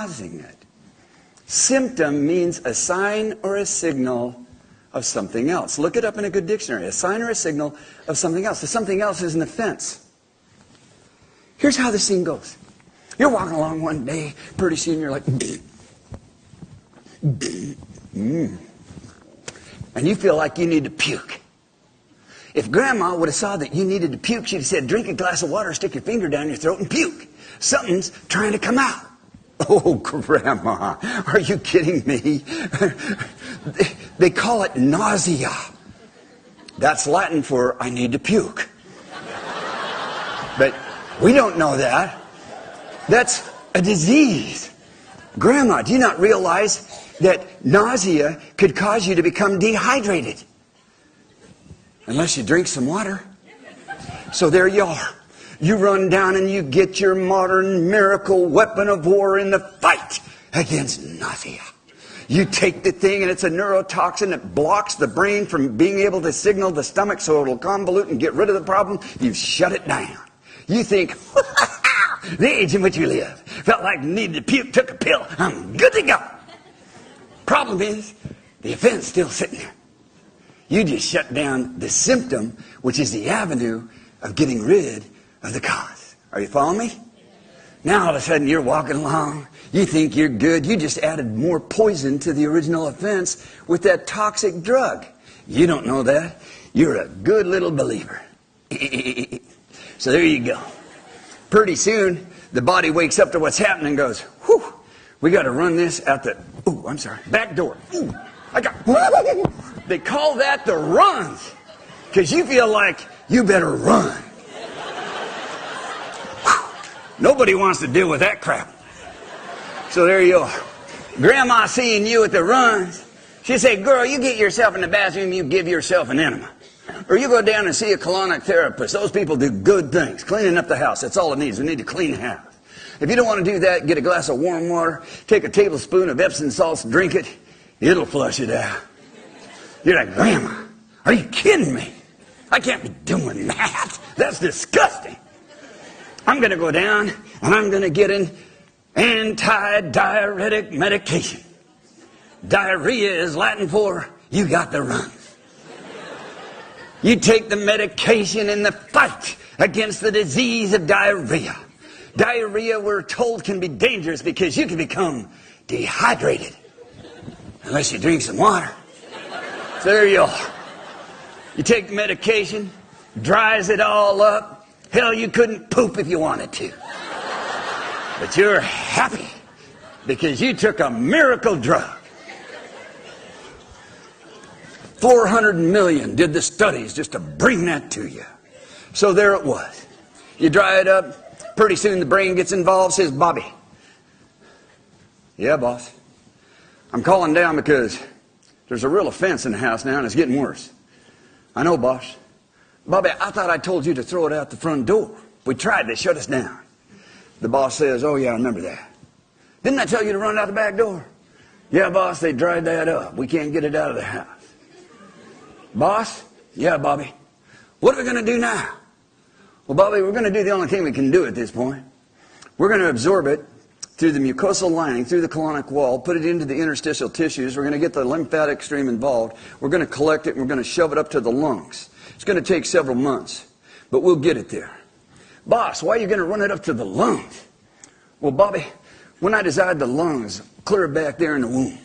causing it. Symptom means a sign or a signal of something else. Look it up in a good dictionary. A sign or a signal of something else. The something else is an offense. Here's how the scene goes. You're walking along one day, pretty soon you're like, and you feel like you need to puke. If Grandma would have saw that you needed to puke, she'd have said, drink a glass of water, stick your finger down your throat and puke. Something's trying to come out. Oh, Grandma, are you kidding me? They call it nausea. That's Latin for I need to puke. But we don't know that. That's a disease. Grandma, do you not realize that nausea could cause you to become dehydrated? Unless you drink some water. So there you are. You run down and you get your modern miracle weapon of war in the fight against nausea. You take the thing and it's a neurotoxin that blocks the brain from being able to signal the stomach so it'll convolute and get rid of the problem. You've shut it down. You think, the age in which we live. Felt like needed to puke, took a pill, I'm good to go. Problem is, the offense still sitting there. You just shut down the symptom, which is the avenue of getting rid of the cause. Are you following me? Now all of a sudden you're walking along, you think you're good, you just added more poison to the original offense with that toxic drug. You don't know that. You're a good little believer. So there you go. Pretty soon, the body wakes up to what's happening and goes, whew, we got to run this out the, back door. Ooh, they call that the runs, because you feel like you better run. Nobody wants to deal with that crap. So there you are. Grandma seeing you at the runs, she'd say, girl, you get yourself in the bathroom, you give yourself an enema. Or you go down and see a colonic therapist. Those people do good things. Cleaning up the house. That's all it needs. We need to clean the house. If you don't want to do that, get a glass of warm water, take a tablespoon of Epsom salts, drink it. It'll flush it out. You're like, Grandma, are you kidding me? I can't be doing that. That's disgusting. I'm going to go down and I'm going to get an anti-diuretic medication. Diarrhea is Latin for you got the runs. You take the medication in the fight against the disease of diarrhea. Diarrhea, we're told, can be dangerous because you can become dehydrated unless you drink some water. So there you are. You take the medication, dries it all up. Hell, you couldn't poop if you wanted to. But you're happy because you took a miracle drug. 400 million did the studies just to bring that to you. So there it was. You dry it up. Pretty soon the brain gets involved, says, Bobby. Yeah, boss. I'm calling down because there's a real offense in the house now and it's getting worse. I know, boss. Bobby, I thought I told you to throw it out the front door. We tried. They shut us down. The boss says, oh, yeah, I remember that. Didn't I tell you to run out the back door? Yeah, boss, they dried that up. We can't get it out of the house. Boss? Yeah, Bobby. What are we going to do now? Well, Bobby, we're going to do the only thing we can do at this point. We're going to absorb it through the mucosal lining, through the colonic wall, put it into the interstitial tissues. We're going to get the lymphatic stream involved. We're going to collect it and we're going to shove it up to the lungs. It's going to take several months, but we'll get it there. Boss, why are you going to run it up to the lungs? Well, Bobby, when I designed the lungs clear back there in the womb,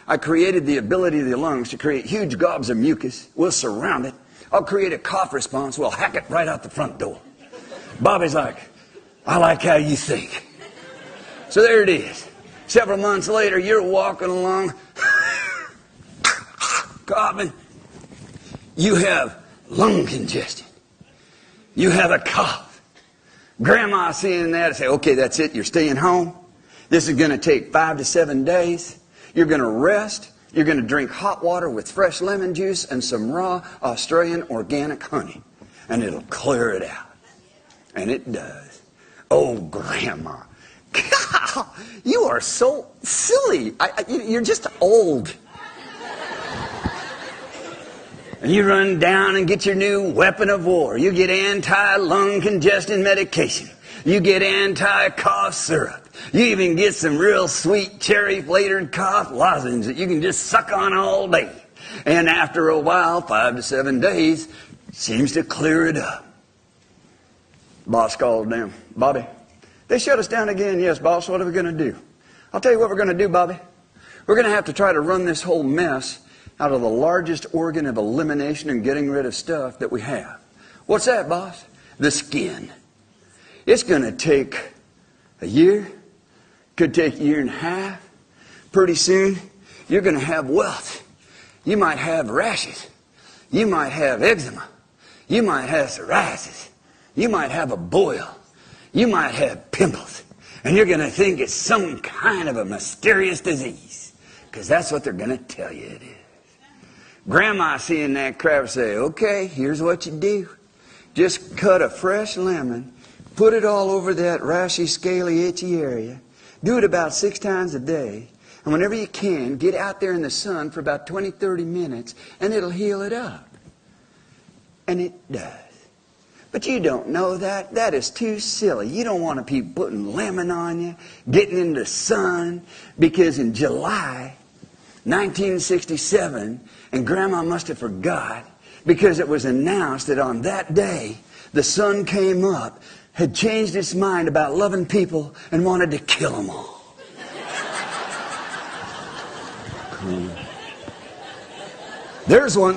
I created the ability of the lungs to create huge gobs of mucus. We'll surround it. I'll create a cough response. We'll hack it right out the front door. Bobby's like, I like how you think. So there it is. Several months later, you're walking along, coughing. You have lung congestion. You have a cough. Grandma seeing that and say, okay, that's it. You're staying home. This is going to take 5 to 7 days. You're going to rest. You're going to drink hot water with fresh lemon juice and some raw Australian organic honey. And it'll clear it out. And it does. Oh, Grandma. God, you are so silly. You're just old. And you run down and get your new weapon of war. You get anti-lung congestion medication. You get anti-cough syrup. You even get some real sweet cherry-flavored cough lozenges that you can just suck on all day. And after a while, 5 to 7 days, seems to clear it up. Boss called them. Bobby, they shut us down again. Yes, boss, what are we going to do? I'll tell you what we're going to do, Bobby. We're going to have to try to run this whole mess out of the largest organ of elimination and getting rid of stuff that we have. What's that, boss? The skin. It's going to take a year. Could take a year and a half. Pretty soon, you're going to have welts. You might have rashes. You might have eczema. You might have psoriasis. You might have a boil. You might have pimples. And you're going to think it's some kind of a mysterious disease. Because that's what they're going to tell you it is. Grandma seeing that crap say, okay, here's what you do. Just cut a fresh lemon, put it all over that rashy, scaly, itchy area. Do it about 6 times a day. And whenever you can, get out there in the sun for about 20, 30 minutes, and it'll heal it up. And it does. But you don't know that. That is too silly. You don't want to be putting lemon on you, getting in the sun, because in July 1967, and Grandma must have forgot, because it was announced that on that day, the sun came up, had changed its mind about loving people, and wanted to kill them all. There's one.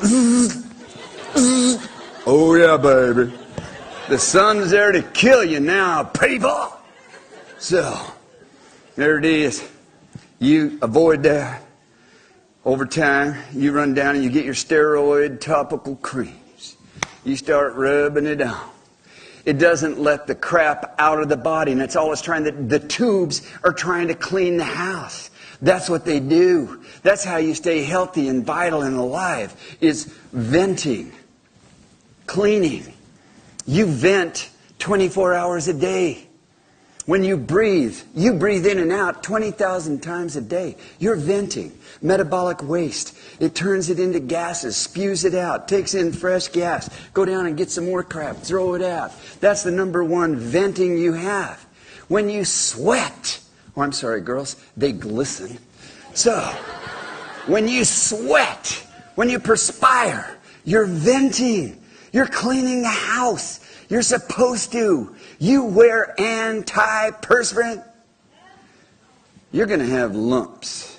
Oh yeah, baby. The sun's there to kill you now, people. So, there it is. You avoid that. Over time, you run down and you get your steroid topical creams. You start rubbing it on. It doesn't let the crap out of the body, and that's all it's trying to. The tubes are trying to clean the house. That's what they do. That's how you stay healthy and vital and alive, is venting, cleaning. You vent 24 hours a day. When you breathe in and out 20,000 times a day. You're venting metabolic waste. It turns it into gases, spews it out, takes in fresh gas. Go down and get some more crap, throw it out. That's the number one venting you have. When you sweat, oh, I'm sorry, girls, they glisten. So, when you sweat, when you perspire, you're venting. You're cleaning the house. You're supposed to. You wear antiperspirant. You're going to have lumps.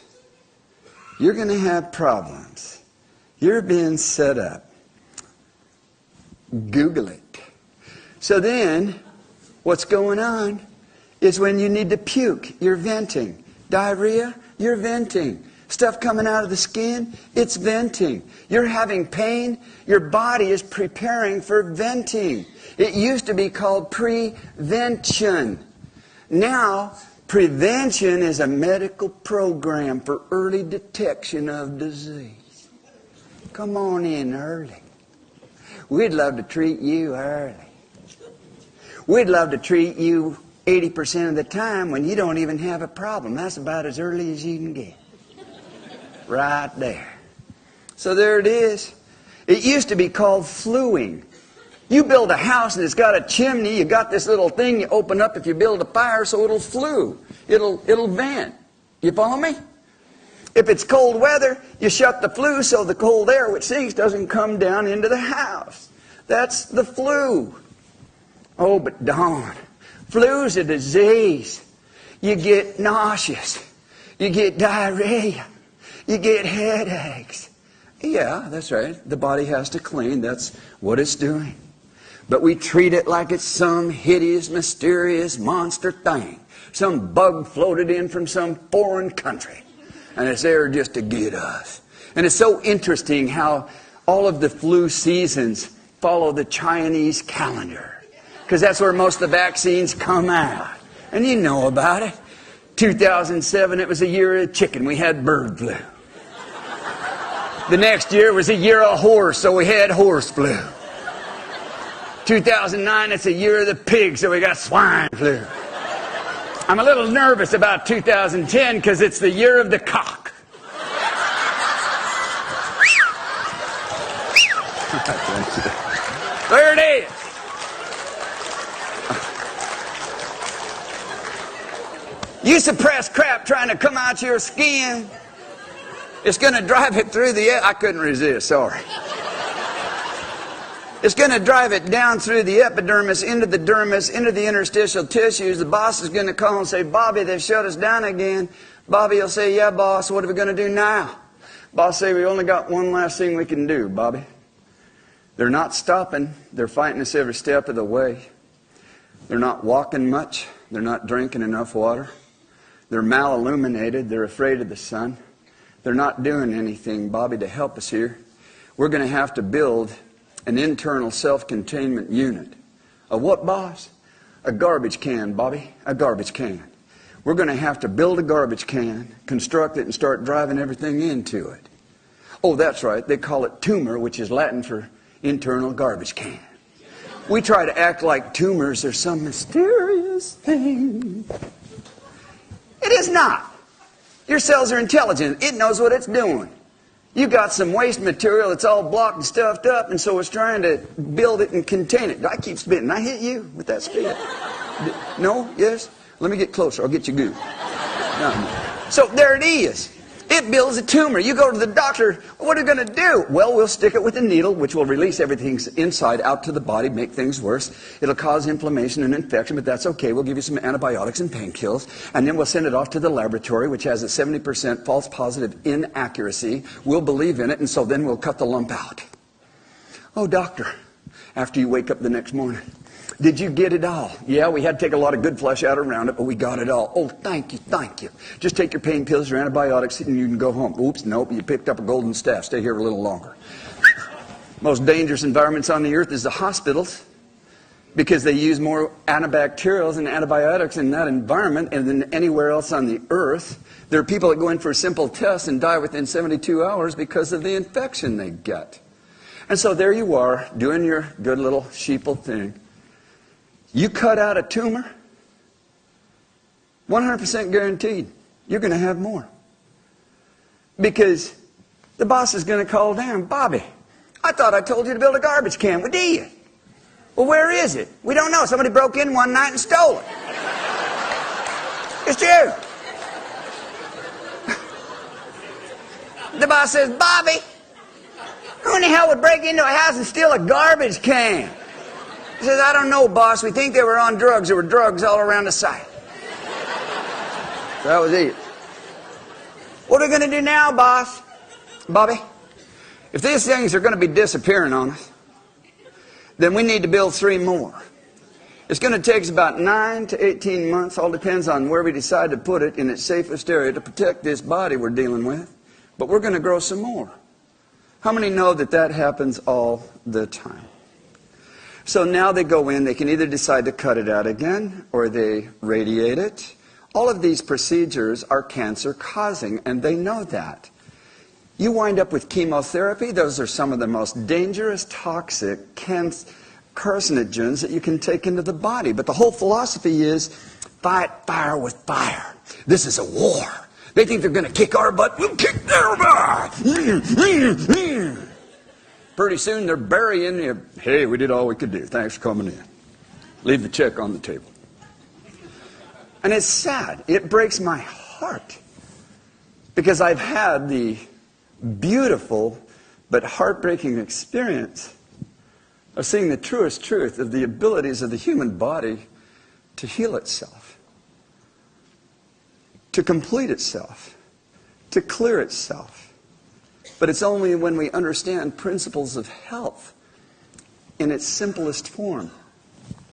You're going to have problems. You're being set up. Google it. So then, what's going on is when you need to puke, you're venting. Diarrhea, you're venting. Stuff coming out of the skin, it's venting. You're having pain, your body is preparing for venting. It used to be called prevention. Now, prevention is a medical program for early detection of disease. Come on in early. We'd love to treat you early. We'd love to treat you 80% of the time when you don't even have a problem. That's about as early as you can get. Right there. So there it is. It used to be called fluing. You build a house and it's got a chimney, you got this little thing you open up if you build a fire, so it'll flue. It'll vent. You follow me? If it's cold weather, you shut the flue so the cold air which sinks doesn't come down into the house. That's the flue. Oh, but darn. Flu's a disease. You get nauseous. You get diarrhea. You get headaches. Yeah, that's right. The body has to clean. That's what it's doing. But we treat it like it's some hideous, mysterious monster thing. Some bug floated in from some foreign country. And it's there just to get us. And it's so interesting how all of the flu seasons follow the Chinese calendar. Because that's where most of the vaccines come out. And you know about it. 2007, it was a year of chicken. We had bird flu. The next year was a year of horse, so we had horse flu. 2009, it's a year of the pig, so we got swine flu. I'm a little nervous about 2010 because it's the year of the cock. There it is. You suppress crap trying to come out your skin. It's going to drive it through the... I couldn't resist, sorry. It's going to drive it down through the epidermis, into the dermis, into the interstitial tissues. The boss is going to call and say, Bobby, they've shut us down again. Bobby will say, yeah, boss, what are we going to do now? Boss say, we only got one last thing we can do, Bobby. They're not stopping. They're fighting us every step of the way. They're not walking much. They're not drinking enough water. They're malilluminated. They're afraid of the sun. They're not doing anything, Bobby, to help us here. We're going to have to build an internal self-containment unit. A what, boss? A garbage can, Bobby. A garbage can. We're going to have to build a garbage can, construct it, and start driving everything into it. Oh, that's right. They call it tumor, which is Latin for internal garbage can. We try to act like tumors are some mysterious thing. It is not. Your cells are intelligent. It knows what it's doing. You got some waste material that's all blocked and stuffed up, and so it's trying to build it and contain it. I keep spitting. I hit you with that spit. No? Yes? Let me get closer. I'll get you good. No. So there it is. It builds a tumor. You go to the doctor. What are you going to do? Well, we'll stick it with a needle, which will release everything inside out to the body, make things worse. It'll cause inflammation and infection, but that's okay. We'll give you some antibiotics and painkillers, and then we'll send it off to the laboratory, which has a 70% false positive inaccuracy. We'll believe in it, and so then we'll cut the lump out. Oh, doctor, after you wake up the next morning, did you get it all? Yeah, we had to take a lot of good flesh out around it, but we got it all. Oh, thank you, thank you. Just take your pain pills, your antibiotics, and you can go home. Oops, nope, you picked up a golden staff. Stay here a little longer. Most dangerous environments on the earth is the hospitals, because they use more antibacterials and antibiotics in that environment than anywhere else on the earth. There are people that go in for a simple test and die within 72 hours because of the infection they get. And so there you are, doing your good little sheeple thing. You cut out a tumor, 100% guaranteed, you're going to have more. Because the boss is going to call down, Bobby, I thought I told you to build a garbage can. Well, did you? Well, where is it? We don't know. Somebody broke in one night and stole it. It's you. The boss says, Bobby, who in the hell would break into a house and steal a garbage can? He says, I don't know, boss. We think they were on drugs. There were drugs all around the site. That was it. What are we going to do now, boss? Bobby, if these things are going to be disappearing on us, then we need to build 3 more. It's going to take us about 9 to 18 months. All depends on where we decide to put it in its safest area to protect this body we're dealing with. But we're going to grow some more. How many know that that happens all the time? So now they go in, they can either decide to cut it out again, or they radiate it. All of these procedures are cancer-causing, and they know that. You wind up with chemotherapy. Those are some of the most dangerous, toxic carcinogens that you can take into the body. But the whole philosophy is, fight fire with fire. This is a war. They think they're going to kick our butt. We'll kick their butt. Pretty soon they're burying you. Hey, we did all we could do. Thanks for coming in. Leave the check on the table. And it's sad. It breaks my heart. Because I've had the beautiful but heartbreaking experience of seeing the truest truth of the abilities of the human body to heal itself, to complete itself, to clear itself. But it's only when we understand principles of health in its simplest form